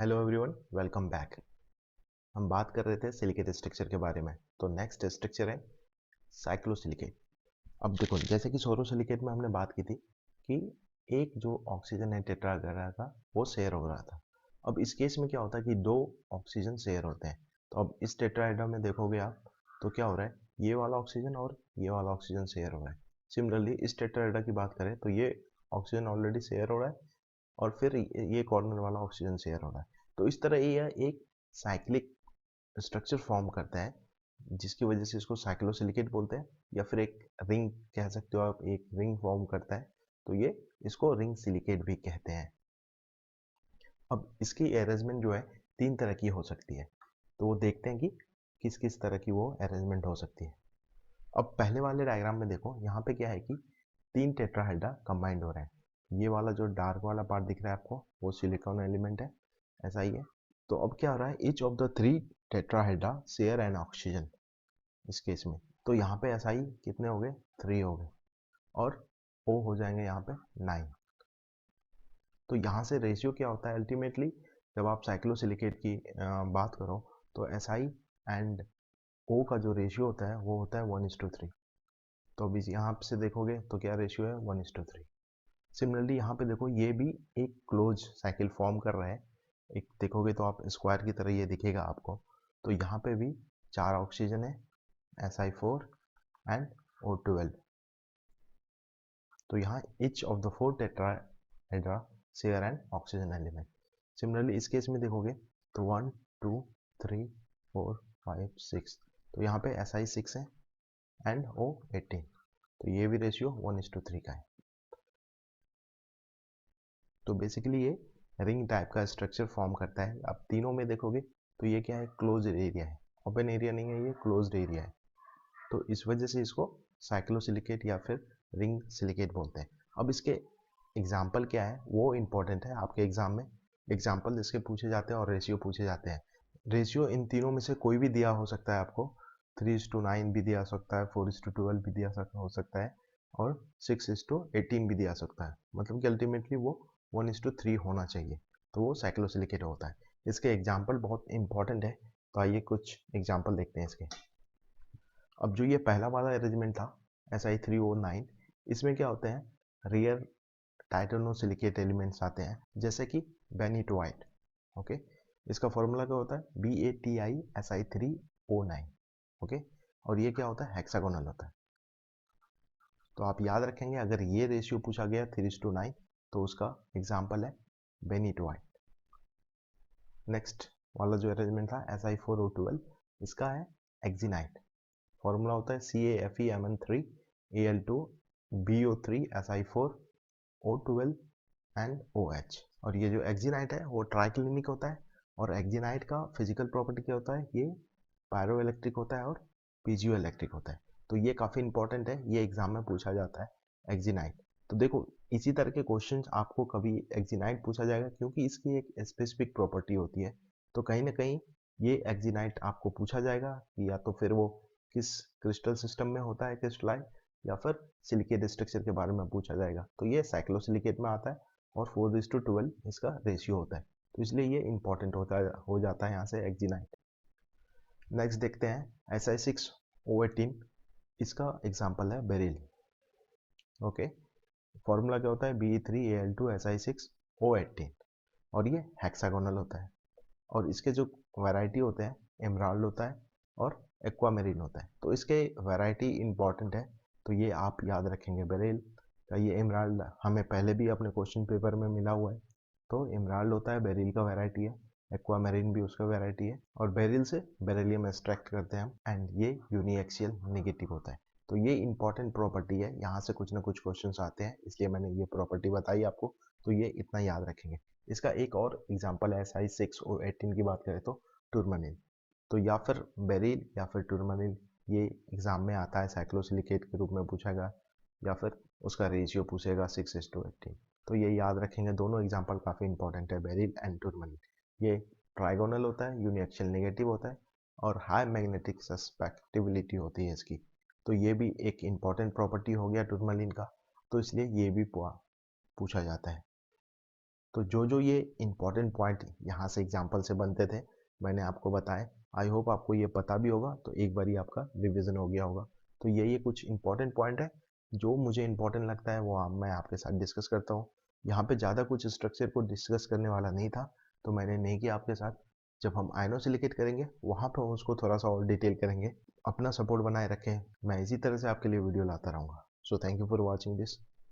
Hello everyone, welcome back. हम बात कर रहे थे सिलिकेट स्ट्रक्चर के बारे में। तो नेक्स्ट स्ट्रक्चर है साइक्लोसिलिकेट। अब देखो, जैसे कि सोरोसिलिकेट में हमने बात की थी कि एक जो ऑक्सीजन है टेट्राहेड्रा का वो शेयर हो रहा था। अब इस केस में क्या होता है कि दो ऑक्सीजन शेयर होते हैं। तो अब इस टेट्राहेड्रा में देखोगे आप तो क्या हो रहा है, ये वाला ऑक्सीजन और ये वाला ऑक्सीजन शेयर हो रहा है। सिमिलरली इस टेट्राहेड्रा की बात करें तो ये ऑक्सीजन ऑलरेडी शेयर हो रहा है और फिर ये कॉर्नर वाला ऑक्सीजन शेयर हो रहा है। तो इस तरह ये एक साइक्लिक स्ट्रक्चर फॉर्म करता है, जिसकी वजह से इसको साइक्लोसिलिकेट बोलते हैं, या फिर एक रिंग कह सकते हो आप, एक रिंग फॉर्म करता है। तो ये इसको रिंग सिलिकेट भी कहते हैं। अब इसकी अरेंजमेंट जो है तीन तरह की हो सकती है। तो वो देखते हैं कि किस किस तरह की वो अरेंजमेंट हो सकती है। अब पहले वाले डायग्राम में देखो, यहाँ पे क्या है कि तीन टेट्राहेड्रा कंबाइंड हो रहे हैं। ये वाला जो डार्क वाला पार्ट दिख रहा है आपको वो सिलिकॉन एलिमेंट है, ऐसा ही है। तो अब क्या हो रहा है, each of the three tetrahedra share an oxygen इस केस में। तो यहाँ पे ऐसा ही कितने हो गए, थ्री हो गए, और ओ हो जाएंगे यहाँ पे 9। तो यहाँ से रेशियो क्या होता है अल्टीमेटली, जब आप साइक्लोसिलिकेट की बात करो तो SI एंड O का जो रेशियो होता है वो होता है 1:3। तो अभी यहाँ से देखोगे तो क्या रेशियो है, 1:3। सिमिलरली यहाँ पे देखो, ये भी एक क्लोज साइकिल फॉर्म कर रहा है। एक देखोगे तो आप स्क्वायर की तरह ये दिखेगा आपको। तो यहाँ पे भी चार ऑक्सीजन है, Si4 एंड O12। तो यहाँ each of the four tetrahedra share an oxygen element. Similarly इस केस में देखोगे तो 1 2 3 4 5 6। तो यहाँ पे Si6 है एंड O18। तो ये भी रेशियो 1:3 का है। तो बेसिकली ये रिंग टाइप का स्ट्रक्चर फॉर्म करता है। अब तीनों में देखोगे तो ये क्या है, क्लोज एरिया है, ओपन एरिया नहीं है, ये क्लोज्ड एरिया है। तो इस वजह से इसको साइक्लोसिलिकेट या फिर रिंग सिलिकेट बोलते हैं। अब इसके एग्जाम्पल क्या है वो इम्पोर्टेंट है आपके एग्जाम में। एग्जाम्पल इसके पूछे जाते हैं और रेशियो पूछे जाते हैं। रेशियो इन तीनों में से कोई भी दिया हो सकता है आपको। 3:9 भी दिया सकता है, 4:12 भी दिया हो सकता है, और 6:18 भी दिया सकता है। मतलब कि अल्टीमेटली वो 1:3 होना चाहिए, तो वो साइक्लोसिलिकेट होता है। इसके एग्जाम्पल बहुत इंपॉर्टेंट है। तो आइए कुछ एग्जाम्पल देखते हैं इसके। अब जो ये पहला वाला अरेंजमेंट था Si3O9, इसमें क्या होते हैं, रेयर टाइटेनोसिलिकेट एलिमेंट्स आते हैं, जैसे कि बेनिटोइट। ओके, इसका फॉर्मूला क्या होता है, BaTiSi3O9। ओके, और ये क्या होता है, हेक्सागोनल होता है। तो आप याद रखेंगे, अगर ये रेशियो पूछा गया 3:9 तो उसका एग्जाम्पल है बेनिटोइट। नेक्स्ट वाला जो अरेंजमेंट था Si4O12, इसका है एक्जिनाइट। फॉर्मूला होता है CaFeMn3Al2BO3Si4O12 एंड OH। और ये जो एक्जिनाइट है वो ट्राइक्लिनिक होता है। और एक्जिनाइट का फिजिकल प्रॉपर्टी क्या होता है, ये पायरो इलेक्ट्रिक होता है और पीजियो इलेक्ट्रिक होता है। तो ये काफ़ी इंपॉर्टेंट है, ये एग्जाम में पूछा जाता है एक्जिनाइट। तो देखो, इसी तरह के क्वेश्चंस आपको कभी एक्जिनाइट पूछा जाएगा, क्योंकि इसकी एक स्पेसिफिक प्रॉपर्टी होती है। तो कहीं ना कहीं ये एक्जिनाइट आपको पूछा जाएगा, या तो फिर वो किस क्रिस्टल सिस्टम में होता है क्रिस्टलाइन, या फिर सिलिकेट स्ट्रक्चर के बारे में पूछा जाएगा। तो ये साइक्लोसिलिकेट में आता है और 4:12 इसका रेशियो होता है। तो इसलिए ये इंपॉर्टेंट हो जाता है यहाँ से एक्जिनाइट। नेक्स्ट देखते हैं Si6O18, इसका एग्जाम्पल है बेरिल। ओके, फॉर्मूला क्या होता है, Be3Al2Si6O18, और ये हेक्सागोनल होता है। और इसके जो वैरायटी होते हैं, एमराल्ड होता है और एक्वामेरिन होता है। तो इसके वैरायटी इंपॉर्टेंट है, तो ये आप याद रखेंगे। बेरिल का ये एमराल्ड हमें पहले भी अपने क्वेश्चन पेपर में मिला हुआ है। तो एमराल्ड होता है, बेरिल का वैरायटी है, एक्वामेरिन भी उसका वैरायटी है, और बेरिल से बेरिलियम एक्सट्रैक्ट करते हैं हम, एंड ये यूनिएक्सियल नेगेटिव होता है। तो ये इंपॉर्टेंट प्रॉपर्टी है, यहाँ से कुछ ना कुछ क्वेश्चंस आते हैं, इसलिए मैंने ये प्रॉपर्टी बताई आपको। तो ये इतना याद रखेंगे। इसका एक और एग्जांपल है Si6O18 की बात करें तो टूरमनिल। तो या फिर बेरिल या फिर टूरमनिल, ये एग्जाम में आता है, साइक्लोसिलिकेट के रूप में पूछेगा, या फिर उसका रेशियो पूछेगा 6:18। तो ये याद रखेंगे, दोनों एग्जाम्पल काफ़ी इंपॉर्टेंट है, बेरिल एंड टूरमनिल। ये ट्राइगोनल होता है, यूनिएक्सियल नेगेटिव होता है, और हाई मैग्नेटिक सस्पेक्टिबिलिटी होती है इसकी। तो ये भी एक इंपॉर्टेंट प्रॉपर्टी हो गया टूरमलिन का। तो इसलिए ये भी पूछा जाता है। तो जो जो ये इंपॉर्टेंट पॉइंट यहाँ से एग्जाम्पल से बनते थे मैंने आपको बताए। आई होप आपको ये पता भी होगा, तो एक बार ही आपका रिविजन हो गया होगा। तो ये कुछ इंपॉर्टेंट पॉइंट है जो मुझे इंपॉर्टेंट लगता है, वो मैं आपके साथ डिस्कस करता हूँ। यहाँ पे ज़्यादा कुछ स्ट्रक्चर को डिस्कस करने वाला नहीं था, तो मैंने नहीं किया आपके साथ। जब हम आयनोसिलिकेट करेंगे वहाँ पे हम उसको थोड़ा सा और डिटेल करेंगे। अपना सपोर्ट बनाए रखें, मैं इसी तरह से आपके लिए वीडियो लाता रहूँगा। So thank you for watching this.